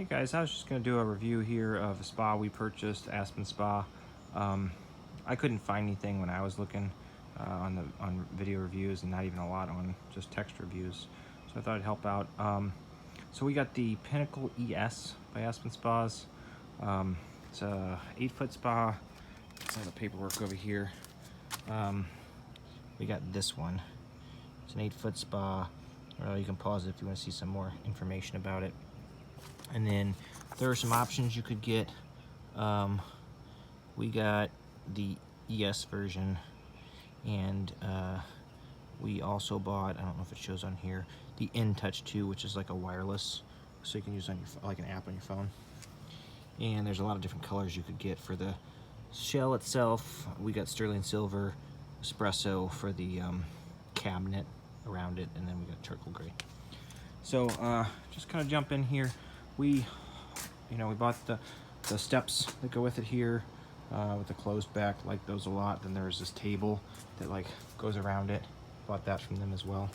Hey guys, I was just going to do a review here of a spa we purchased, Aspen Spa. I couldn't find anything when I was looking on video reviews, and not even a lot on just text reviews, so I thought I'd help out. So we got the Pinnacle ES by Aspen Spas. It's a 8-foot spa. It's all the paperwork over here. We got this one. It's an 8-foot spa. You can pause it if you want to see some more information about it. And then there are some options you could get. We got the ES version, and we also bought, I don't know if it shows on here, the InTouch 2, which is like a wireless, so you can use on your, like an app on your phone. And there's a lot of different colors you could get for the shell itself. We got sterling silver, espresso for the cabinet around it, and then we got charcoal gray. So just kind of jump in here. We bought the steps that go with it here, with the closed back. Like those a lot. Then there's this table that like goes around it. Bought that from them as well.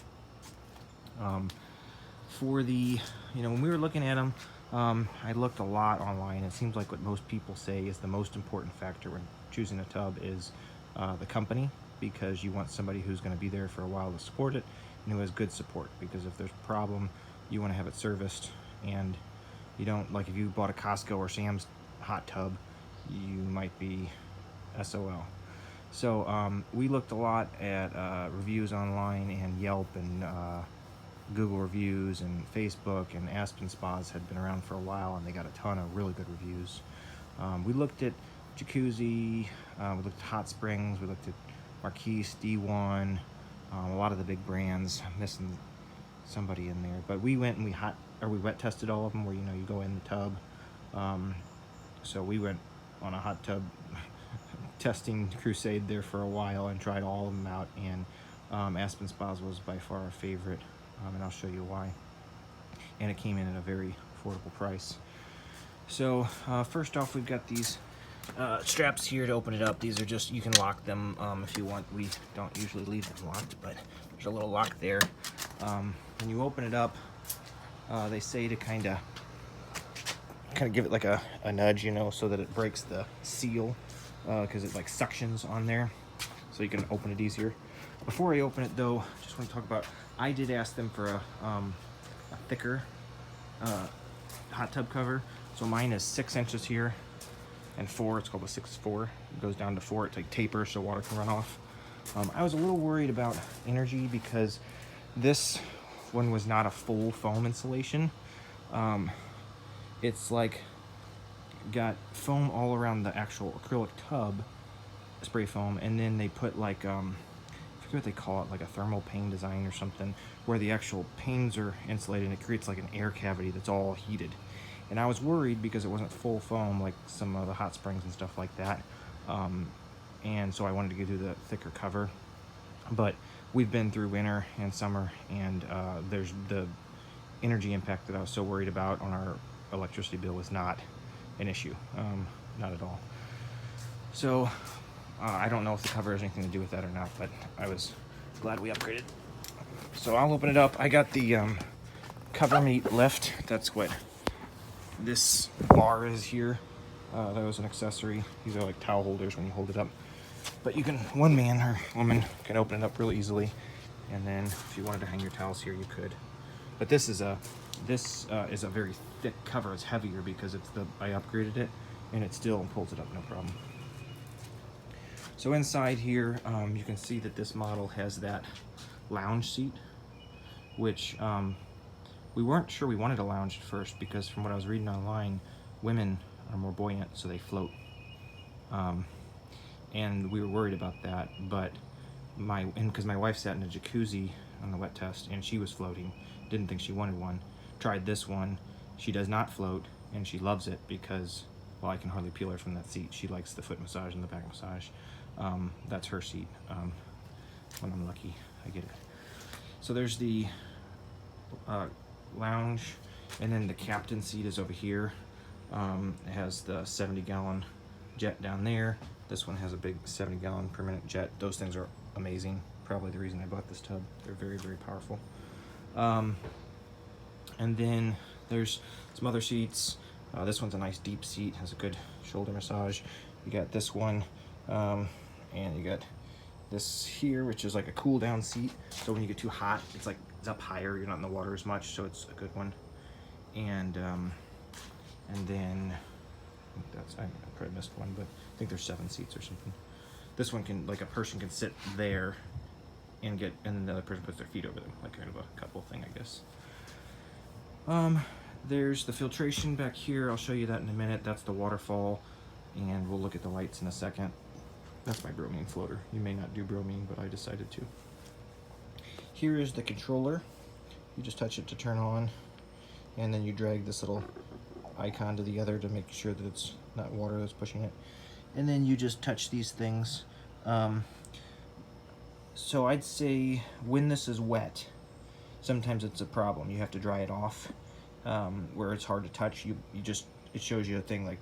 For the, when we were looking at them, I looked a lot online. It seems like what most people say is the most important factor when choosing a tub is the company, because you want somebody who's going to be there for a while to support it and who has good support. Because if there's a problem, you want to have it serviced, and you don't, like if you bought a Costco or Sam's hot tub, you might be SOL. So we looked a lot at reviews online, and Yelp, and Google reviews, and Facebook, and Aspen Spas had been around for a while, and they got a ton of really good reviews. We looked at jacuzzi, we looked at hot springs, we looked at Marquise, D1, a lot of the big brands. I'm missing somebody in there, but we went and we wet tested all of them, where you go in the tub. So we went on a hot tub testing crusade there for a while and tried all of them out, and Aspen Spas was by far our favorite, and I'll show you why. And it came in at a very affordable price. So first off, we've got these straps here to open it up. These are just, you can lock them if you want. We don't usually leave them locked, but there's a little lock there. When you open it up, they say to kind of give it like a nudge, so that it breaks the seal, because it like suctions on there, so you can open it easier. Before I open it though, just want to talk about, I did ask them for a thicker hot tub cover. So mine is 6 inches here and 4. It's called a 6-4. It goes down to 4. It's like taper so water can run off. I was a little worried about energy because this one was not a full foam insulation. It's like got foam all around the actual acrylic tub, spray foam, and then they put like I forget what they call it, like a thermal pane design or something, where the actual panes are insulated and it creates like an air cavity that's all heated. And I was worried because it wasn't full foam like some of the hot springs and stuff like that, and so I wanted to do the thicker cover. But we've been through winter and summer, and there's the energy impact that I was so worried about on our electricity bill was not an issue, not at all. So I don't know if the cover has anything to do with that or not, but I was glad we upgraded. So I'll open it up. I got the cover meat lift. That's what this bar is here. That was an accessory. These are like towel holders when you hold it up. But you can, one man or woman can open it up real easily, and then if you wanted to hang your towels here, you could. But this is a very thick cover. It's heavier because I upgraded it, and it still pulls it up no problem. So inside here, you can see that this model has that lounge seat, which we weren't sure we wanted a lounge at first, because from what I was reading online, women are more buoyant, so they float. And we were worried about that, but because my wife sat in a jacuzzi on the wet test, and she was floating, didn't think she wanted one. Tried this one, she does not float, and she loves it because, well, I can hardly peel her from that seat. She likes the foot massage and the back massage. That's her seat. When I'm lucky, I get it. So there's the lounge, and then the captain seat is over here. It has the 70-gallon jet down there. This one has a big 70-gallon per minute jet. Those things are amazing. Probably the reason I bought this tub. They're very, very powerful. And then There's some other seats. This one's a nice deep seat, has a good shoulder massage. You got this one, and you got this here, which is like a cool down seat. So when you get too hot, it's up higher. You're not in the water as much, so it's a good one. And then I probably missed one, but I think there's 7 seats or something. This one can, like, a person can sit there and then the other person puts their feet over them, like kind of a couple thing, I guess. There's the filtration back here. I'll show you that in a minute. That's the waterfall, and we'll look at the lights in a second. That's my bromine floater. You may not do bromine, but I decided to. Here is the controller. You just touch it to turn on, and then you drag this little icon to the other to make sure that it's not water that's pushing it. And then you just touch these things. So I'd say when this is wet, sometimes it's a problem. You have to dry it off, where it's hard to touch. It shows you a thing like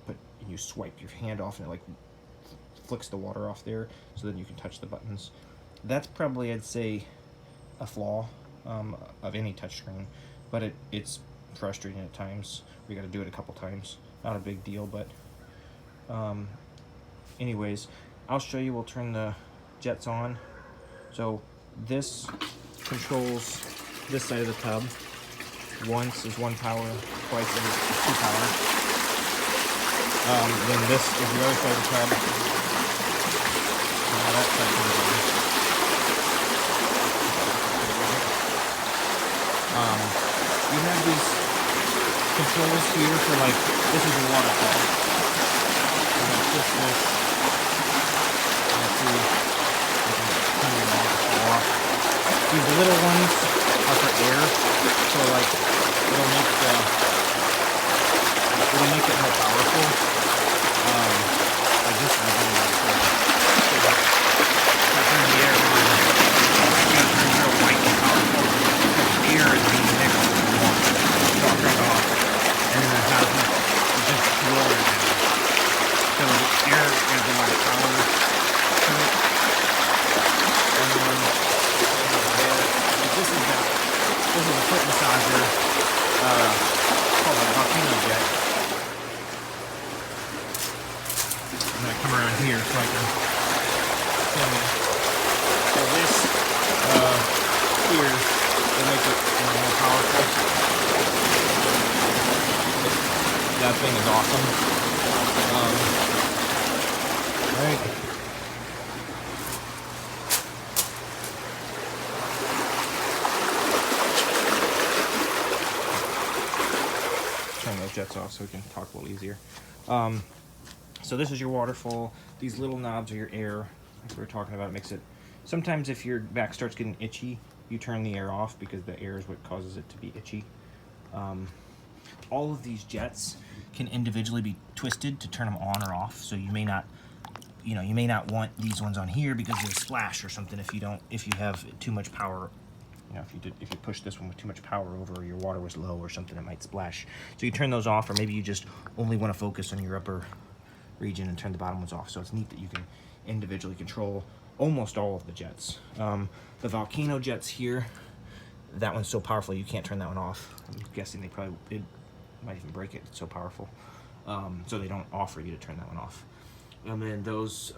you swipe your hand off and it like flicks the water off there, so then you can touch the buttons. That's probably, I'd say, a flaw of any touchscreen, but it's frustrating at times. We got to do it a couple times. Not a big deal, but anyways, I'll show you. We'll turn the jets on. So this controls this side of the tub. Once is 1 power, twice is 2 power. Then this is the other side of the tub. Now that side comes on. You have these controls here for, like, this is a waterfall. I'm gonna push this. Let's see. Turn it off. These little ones are for air, so like it'll make it more powerful. Like this one's really cool. So I turn the air on. It's gonna turn real white and powerful because the air is being mixed with the water. So I'll turn it off, and then it has just slower down. So the air has a lot of power to it. And then this is a foot massager called a volcano jet. I'm gonna come around here so I can film you. So this here will make it more powerful. That thing is awesome. Alright. Turn those jets off so we can talk a little easier. So this is your waterfall. These little knobs are your air. Like we were talking about, it makes it... Sometimes if your back starts getting itchy, you turn the air off because the air is what causes it to be itchy. All of these jets can individually be twisted to turn them on or off. So you may not, you may not want these ones on here because they splash or something if you have too much power. If you push this one with too much power over, or your water was low or something, it might splash. So you turn those off, or maybe you just only want to focus on your upper region and turn the bottom ones off. So it's neat that you can individually control almost all of the jets. The volcano jets here, that one's so powerful you can't turn that one off. I'm guessing it might even break it. It's so powerful. So they don't offer you to turn that one off. And then those,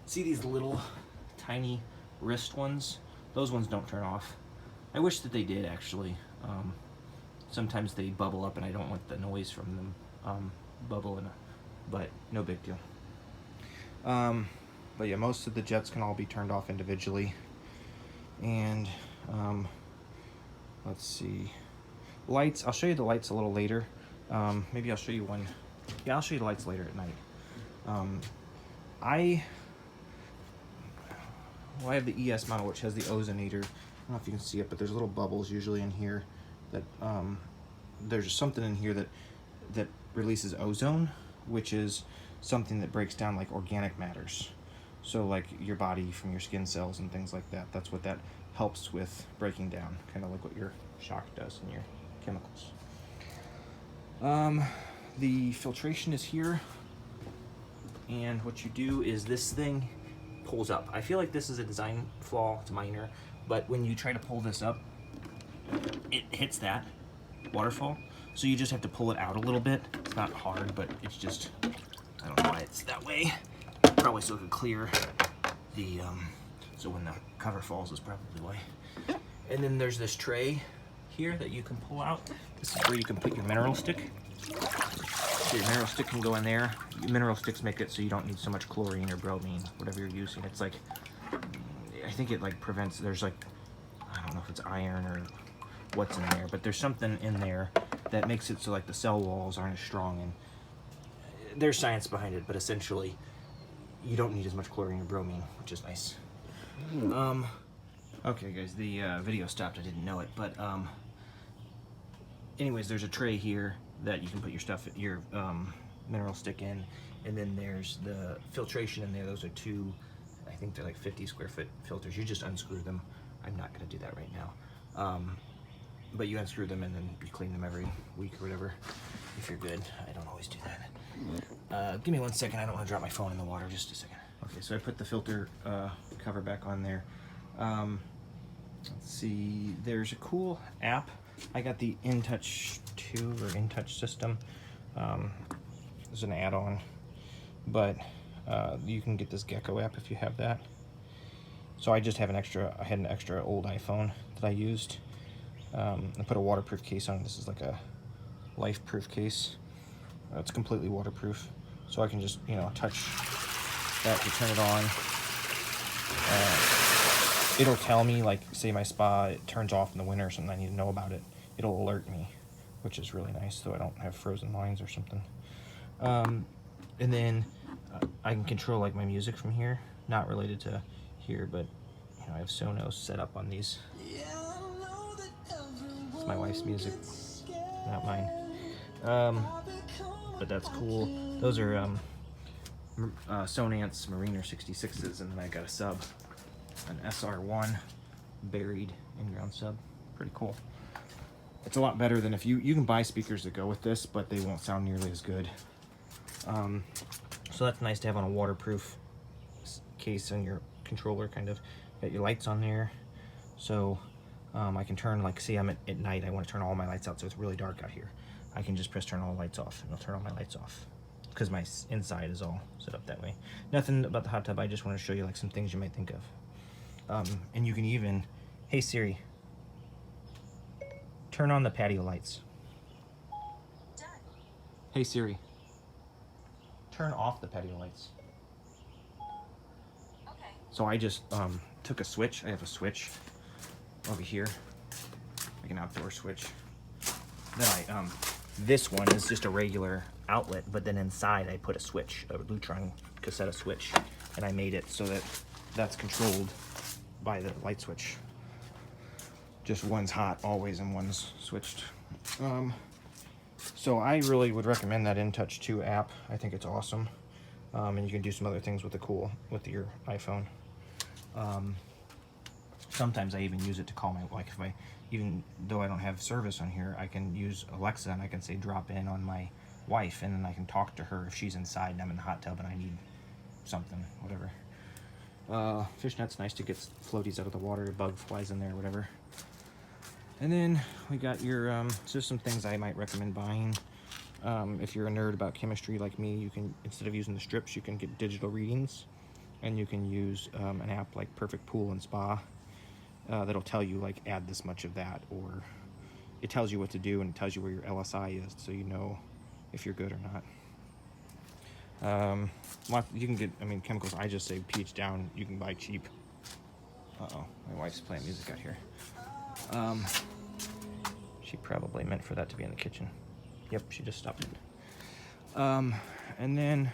see these little tiny wrist ones? Those ones don't turn off. I wish that they did, actually. Sometimes they bubble up and I don't want the noise from them bubbling, but no big deal. But yeah, most of the jets can all be turned off individually. And let's see. Lights, I'll show you the lights a little later. Maybe I'll show you one. Yeah, I'll show you the lights later at night. I have the ES model, which has the ozonator. I don't know if you can see it, but there's little bubbles usually in here that there's something in here that releases ozone, which is something that breaks down like organic matters. So like your body from your skin cells and things like that. That's what that helps with breaking down, kind of like what your shock does in your chemicals. The filtration is here, and what you do is this thing pulls up. I feel like this is a design flaw, it's minor, but when you try to pull this up, it hits that waterfall. So you just have to pull it out a little bit. It's not hard, but it's just, I don't know why it's that way. Probably so it can clear the, so when the cover falls is probably why. And then there's this tray here that you can pull out. This is where you can put your mineral stick. So your mineral stick can go in there. Your mineral sticks make it so you don't need so much chlorine or bromine, whatever you're using. It's like, I think it like prevents, there's like, I don't know if it's iron or what's in there, but there's something in there that makes it so like the cell walls aren't as strong, and there's science behind it, but essentially you don't need as much chlorine or bromine, which is nice. Okay guys, the video stopped, I didn't know it, but anyways, there's a tray here that you can put your stuff, your mineral stick in, and then there's the filtration in there. Those are two, I think they're like 50 square foot filters. You just unscrew them. I'm not gonna do that right now. But you unscrew them and then you clean them every week or whatever, if you're good. I don't always do that. Give me 1 second, I don't wanna drop my phone in the water, just a second. Okay, so I put the filter cover back on there. Let's see, there's a cool app. I got the InTouch 2 or InTouch system. There's an add-on, but you can get this Gecko app if you have that. So I just have I had an extra old iPhone that I used. I put a waterproof case on it. This is like a life-proof case. It's completely waterproof. So I can just, you know, touch that to turn it on. It'll tell me, like, say my spa, it turns off in the winter or something, I need to know about it. It'll alert me, which is really nice, so I don't have frozen lines or something. And then I can control, like, my music from here. Not related to here, but, you know, I have Sonos set up on these. It's my wife's music, not mine. But that's cool. Those are Sonance Mariner 66s, and then I got a sub. An SR1 buried in-ground sub. Pretty cool. It's a lot better than if you can buy speakers that go with this, but they won't sound nearly as good. So that's nice to have on a waterproof case on your controller, kind of. Got your lights on there, so I can turn, like, say I'm at night, I want to turn all my lights out, so it's really dark out here. I can just press turn all the lights off, and it'll turn all my lights off, because my inside is all set up that way. Nothing about the hot tub, I just want to show you, like, some things you might think of. And you can even, hey Siri, turn on the patio lights. Done. Hey Siri, turn off the patio lights. Okay. So I just took a switch. I have a switch over here, like an outdoor switch. Then this one is just a regular outlet, but then inside I put a switch, a Lutron cassette switch, and I made it so that that's controlled by the light switch. Just one's hot always and one's switched. So I really would recommend that InTouch 2 app. I think it's awesome. And you can do some other things with your iPhone. Sometimes I even use it to call my, like, even though I don't have service on here, I can use Alexa and I can say drop in on my wife, and then I can talk to her if she's inside and I'm in the hot tub and I need something, whatever. Fishnet's nice to get floaties out of the water, a bug flies in there, whatever. And then we got your, just some things I might recommend buying. If you're a nerd about chemistry like me, you can, instead of using the strips, you can get digital readings, and you can use an app like Perfect Pool and Spa that'll tell you, like, add this much of that, or it tells you what to do and it tells you where your LSI is, so you know if you're good or not. You can get, I mean, chemicals, I just say pH down, you can buy cheap. Uh-oh, my wife's playing music out here. She probably meant for that to be in the kitchen. Yep, she just stopped it. And then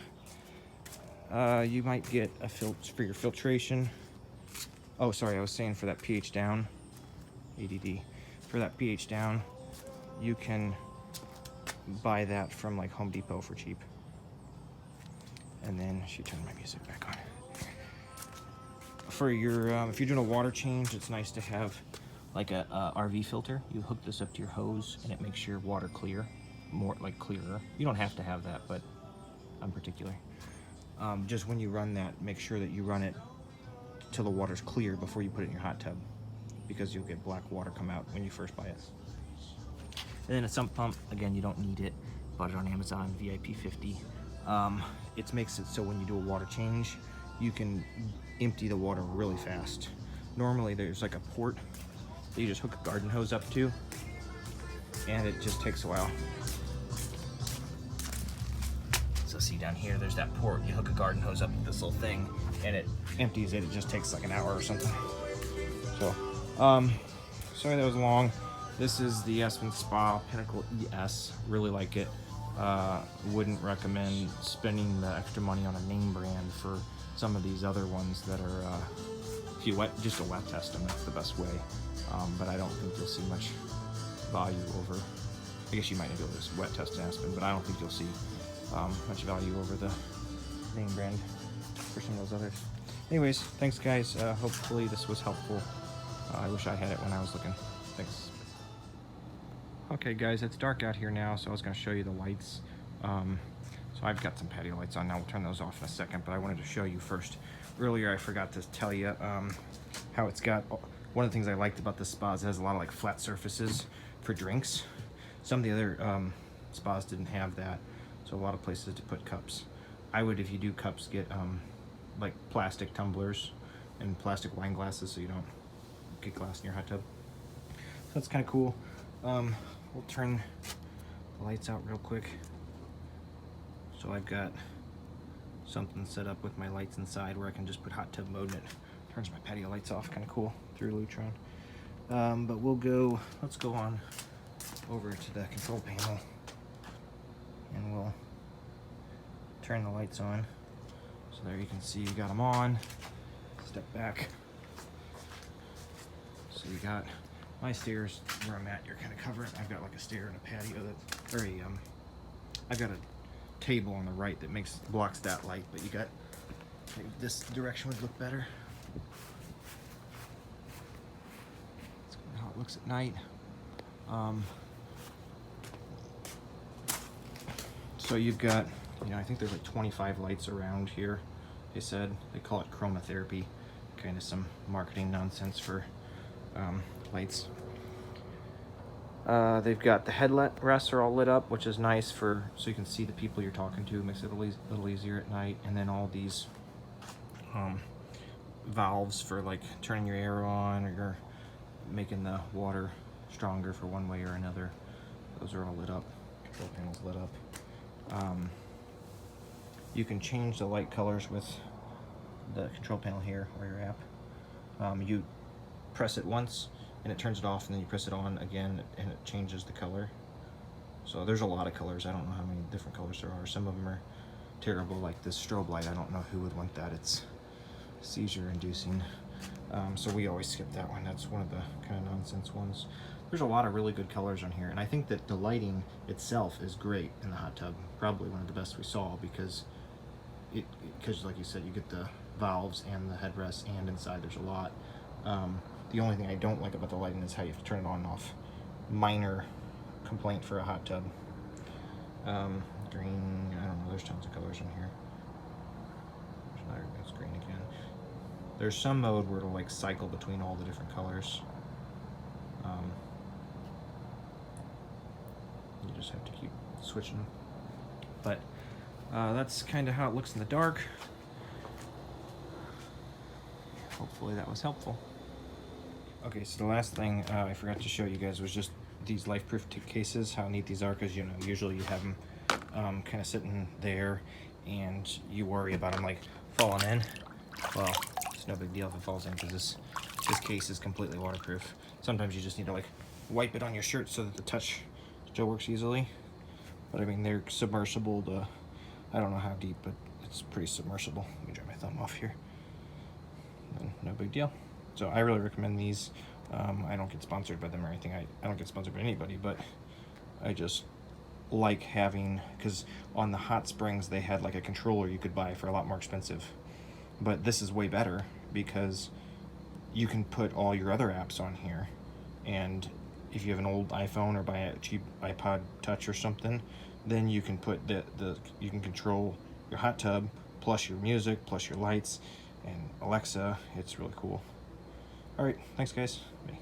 you might get a for your filtration. Oh, sorry, I was saying for that pH down, ADD. For that pH down, you can buy that from, like, Home Depot for cheap. And then she turned my music back on. For your, if you're doing a water change, it's nice to have, like, a RV filter. You hook this up to your hose and it makes your water clear, more like clearer. You don't have to have that, but I'm particular. Just when you run that, make sure that you run it till the water's clear before you put it in your hot tub, because you'll get black water come out when you first buy it. And then a sump pump, again, you don't need it. Bought it on Amazon, VIP 50. It makes it so when you do a water change, you can empty the water really fast. Normally there's like a port that you just hook a garden hose up to, and it just takes a while. So see down here, there's that port. You hook a garden hose up to this little thing, and it empties it. It just takes like an hour or something. So, sorry that was long. This is the Aspen Spa Pinnacle ES. Really like it. Wouldn't recommend spending the extra money on a name brand for some of these other ones that are, if you just a wet test them, that's the best way. But I don't think you'll see much value over, I guess you might be able to wet test Aspen, but I don't think you'll see much value over the name brand for some of those others. Anyways, thanks guys. Hopefully this was helpful. I wish I had it when I was looking. Thanks. Okay guys, it's dark out here now, so I was going to show you the lights. So I've got some patio lights on now. We'll turn those off in a second, but I wanted to show you first. Earlier I forgot to tell you how it's got, one of the things I liked about this spa is it has a lot of like flat surfaces for drinks. Some of the other spas didn't have that, so a lot of places to put cups. I would, if you do cups, get like plastic tumblers and plastic wine glasses so you don't get glass in your hot tub. So that's kind of cool. We'll turn the lights out real quick. So I've got something set up with my lights inside where I can just put hot tub mode and it turns my patio lights off. Kind of cool through Lutron. But let's go on over to the control panel and we'll turn the lights on. So there you can see you got them on. Step back. So you got my stairs where I'm at, you're kind of covered. I've got like a stair and a patio that, or I've got a table on the right that blocks that light, but you got, maybe this direction would look better. That's how it looks at night. So you've got, I think there's like 25 lights around here. They said, they call it chromotherapy, kind of some marketing nonsense for lights. They've got the headrests are all lit up, which is nice so you can see the people you're talking to. Makes it a little easier at night. And then all these valves for like turning your air on or making the water stronger for one way or another. Those are all lit up. Control panel's lit up. You can change the light colors with the control panel here or your app. You press it once and it turns it off, and then you press it on again and it changes the color. So there's a lot of colors. I don't know how many different colors there are. Some of them are terrible, like this strobe light. I don't know who would want that. It's seizure inducing. So we always skip that one. That's one of the kind of nonsense ones. There's a lot of really good colors on here, and I think that the lighting itself is great in the hot tub. Probably one of the best we saw because like you said, you get the valves and the headrest, and inside there's a lot. The only thing I don't like about the lighting is how you have to turn it on and off. Minor complaint for a hot tub. Green, I don't know, there's tons of colors in here. There's another, it's green again. There's some mode where it'll like cycle between all the different colors. You just have to keep switching. But that's kind of how it looks in the dark. Hopefully that was helpful. Okay, so the last thing I forgot to show you guys was just these life-proof cases, how neat these are, because usually you have them kind of sitting there and you worry about them like falling in. Well, it's no big deal if it falls in because this case is completely waterproof. Sometimes you just need to like wipe it on your shirt so that the touch still works easily. But I mean, they're submersible to, I don't know how deep, but it's pretty submersible. Let me dry my thumb off here. No big deal. So I really recommend these. I don't get sponsored by them or anything. I don't get sponsored by anybody, but I just like having, because on the hot springs they had like a controller you could buy for a lot more expensive. But this is way better because you can put all your other apps on here, and if you have an old iPhone or buy a cheap iPod Touch or something, then you can put you can control your hot tub plus your music plus your lights and Alexa. It's really cool. All right, thanks guys. Bye.